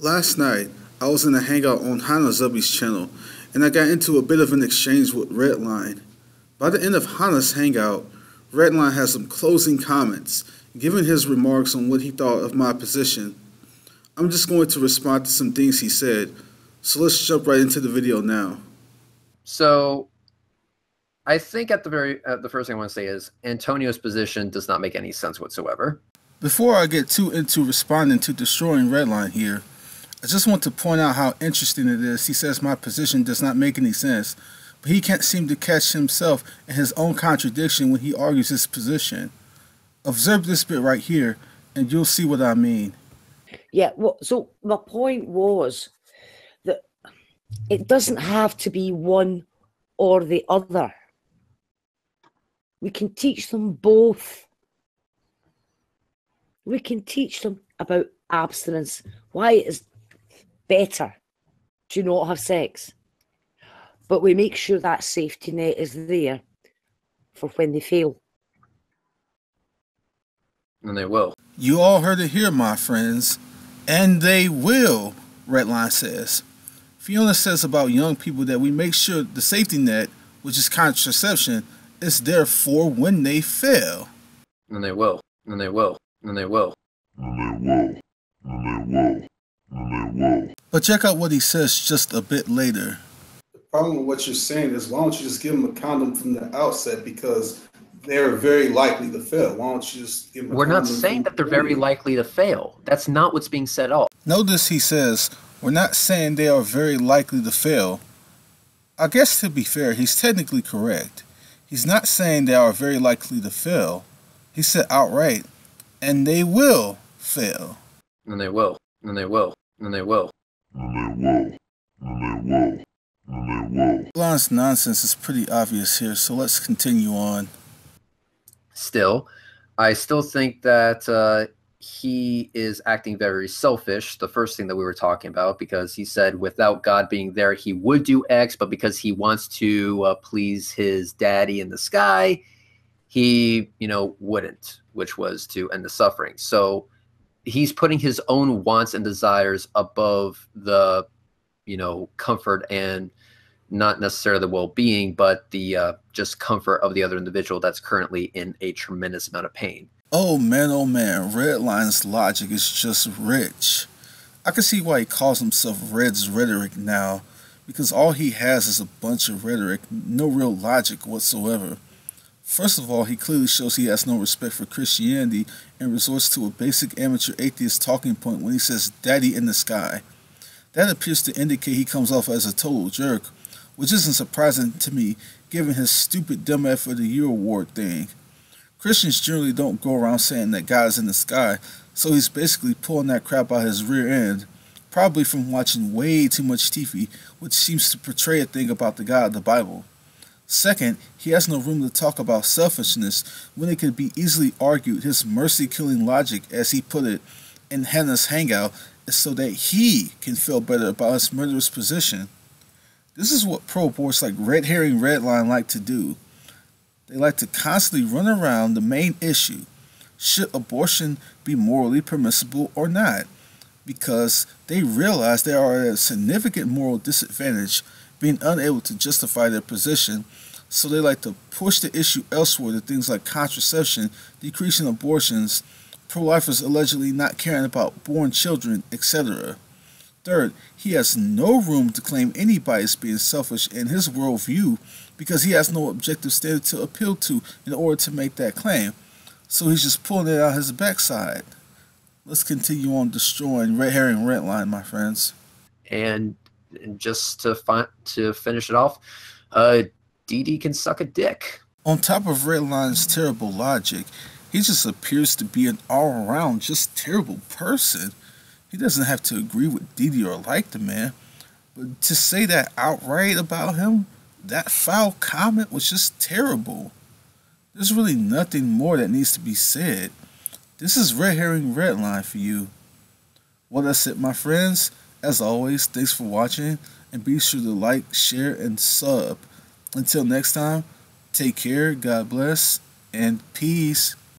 Last night, I was in a hangout on Hanazubi's channel, and I got into a bit of an exchange with Redline. By the end of Hana's hangout, Redline had some closing comments, giving his remarks on what he thought of my position. I'm just going to respond to some things he said, so let's jump right into the video now. So, I think the first thing I want to say is Antonio's position does not make any sense whatsoever. Before I get too into responding to destroying Redline here, I just want to point out how interesting it is. He says my position does not make any sense, but he can't seem to catch himself in his own contradiction when he argues his position. Observe this bit right here, and you'll see what I mean. Yeah, well, so my point was that it doesn't have to be one or the other. We can teach them both. We can teach them about abstinence, why it is better to not have sex. But we make sure that safety net is there for when they fail. And they will. You all heard it here, my friends. And they will, Redline says. Fiona says about young people that we make sure the safety net, which is contraception, is there for when they fail. And they will. And they will. And they will. And they will. And they will. And they will. But check out what he says just a bit later. The problem with what you're saying is, why don't you just give them a condom from the outset, because they're very likely to fail. Why don't you just give them a We're not condom saying from that they're the very beginning? likely to fail. That's not what's being said at all. Notice he says, we're not saying they are very likely to fail. I guess to be fair, he's technically correct. He's not saying they are very likely to fail. He said outright, and they will fail. And they will. And they will. And they will. And they will. And they will. And they will. Redline's nonsense is pretty obvious here, so let's continue on. Still, I still think that he is acting very selfish, the first thing that we were talking about, because he said without God being there, he would do X, but because he wants to please his daddy in the sky, he, wouldn't, which was to end the suffering. So he's putting his own wants and desires above the, comfort and not necessarily the well-being, but the just comfort of the other individual that's currently in a tremendous amount of pain. Oh man, Redline's logic is just rich. I can see why he calls himself Red's Rhetoric now, because all he has is a bunch of rhetoric, no real logic whatsoever. First of all, he clearly shows he has no respect for Christianity and resorts to a basic amateur atheist talking point when he says "daddy in the sky." That appears to indicate he comes off as a total jerk, which isn't surprising to me given his stupid Dumb F of the Year award thing. Christians generally don't go around saying that God is in the sky, so he's basically pulling that crap out his rear end, probably from watching way too much TV, which seems to portray a thing about the God of the Bible. Second, he has no room to talk about selfishness when it could be easily argued his mercy-killing logic, as he put it in Hannah's hangout, is so that he can feel better about his murderous position. This is what pro-aborts like Red Herring Redline like to do. They like to constantly run around the main issue. Should abortion be morally permissible or not? Because they realize they are at a significant moral disadvantage, being unable to justify their position, so they like to push the issue elsewhere to things like contraception, decreasing abortions, pro-lifers allegedly not caring about born children, etc. Third, he has no room to claim anybody is being selfish in his worldview because he has no objective standard to appeal to in order to make that claim. So he's just pulling it out his backside. Let's continue on destroying Red Herring Redline, my friends. And just to finish it off, Dee Dee can suck a dick. On top of Redline's terrible logic, he just appears to be an all-around just terrible person. He doesn't have to agree with Dee Dee or like the man, but to say that outright about him, that foul comment was just terrible. There's really nothing more that needs to be said. This is Red Herring Redline for you. Well, that's it, my friends. As always, thanks for watching, and be sure to like, share, and sub. Until next time, take care, God bless, and peace.